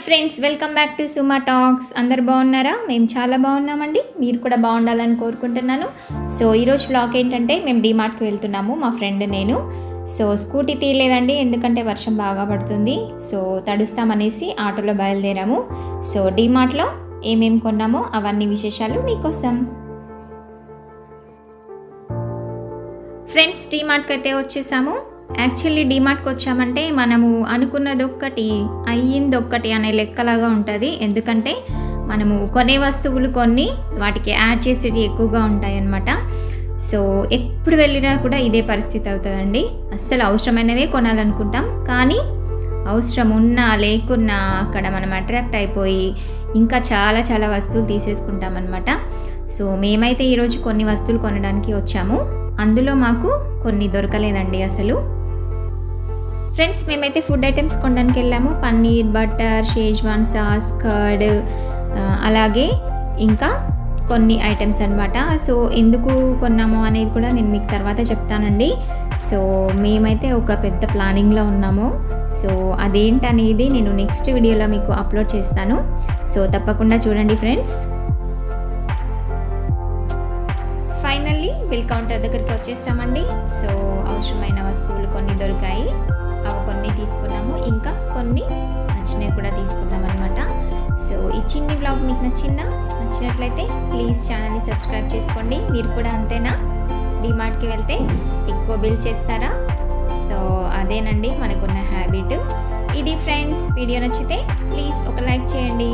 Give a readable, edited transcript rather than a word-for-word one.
Friends, welcome back to Suma talks. అందరు బాగున్నారా? మేము చాలా బాగున్నామండి. మీరు కూడా బాగుండాలని కోరుకుంటున్నాను. సో ఈరోజు వ్లాగ్ ఏంటంటే, మేము డీమార్ట్కి వెళ్తున్నాము, మా ఫ్రెండ్ నేను. సో స్కూటీ తీయలేదండి, ఎందుకంటే వర్షం బాగా పడుతుంది. సో తడుస్తామనేసి ఆటోలో బయలుదేరాము. సో డీమార్ట్లో ఏమేమి కొన్నామో అవన్నీ విశేషాలు మీకోసం. ఫ్రెండ్స్, డీమార్ట్కి అయితే వచ్చేసాము. యాక్చువల్లీ డీమార్ట్కి వచ్చామంటే మనము అనుకున్నది ఒక్కటి అయ్యింది ఒక్కటి అనే లెక్కలాగా ఉంటుంది. ఎందుకంటే మనము కొనే వస్తువులు కొన్ని వాటికి యాడ్ చేసేవి ఎక్కువగా ఉంటాయి అన్నమాట. సో ఎప్పుడు వెళ్ళినా కూడా ఇదే పరిస్థితి అవుతుందండి. అస్సలు అవసరమైనవే కొనాలనుకుంటాం, కానీ అవసరం ఉన్నా లేకున్నా అక్కడ మనం అట్రాక్ట్ అయిపోయి ఇంకా చాలా చాలా వస్తువులు తీసేసుకుంటాం అన్నమాట. సో మేమైతే ఈరోజు కొన్ని వస్తువులు కొనడానికి వచ్చాము. అందులో మాకు కొన్ని దొరకలేదండి అసలు. ఫ్రెండ్స్, మేమైతే ఫుడ్ ఐటమ్స్ కొనడానికి వెళ్ళాము. Paneer, butter, Schezwan sauce, curd, అలాగే ఇంకా కొన్ని ఐటమ్స్ అనమాట. సో ఎందుకు కొన్నామో అనేది కూడా నేను మీకు తర్వాత చెప్తానండి. సో మేమైతే ఒక పెద్ద ప్లానింగ్లో ఉన్నాము. సో అదేంటనేది నేను నెక్స్ట్ వీడియోలో మీకు అప్లోడ్ చేస్తాను. సో తప్పకుండా చూడండి ఫ్రెండ్స్. ఫైనల్లీ బిల్ కౌంటర్ దగ్గరికి వచ్చేస్తామండి. సో అవసరమైన వస్తువులు కొన్ని దొరికాయి, అవి కొన్ని తీసుకున్నాము, ఇంకా కొన్ని నచ్చినవి కూడా తీసుకున్నాం అనమాట. సో ఈ చిన్ని బ్లాగ్ మీకు నచ్చినట్లయితే ప్లీజ్ ఛానల్ని సబ్స్క్రైబ్ చేసుకోండి. మీరు కూడా అంతేనా? డీమార్ట్కి వెళ్తే ఎక్కువ బిల్ చేస్తారా? సో అదేనండి మనకున్న హ్యాబిట్. ఇది ఫ్రెండ్స్, వీడియో నచ్చితే ప్లీజ్ ఒక లైక్ చేయండి.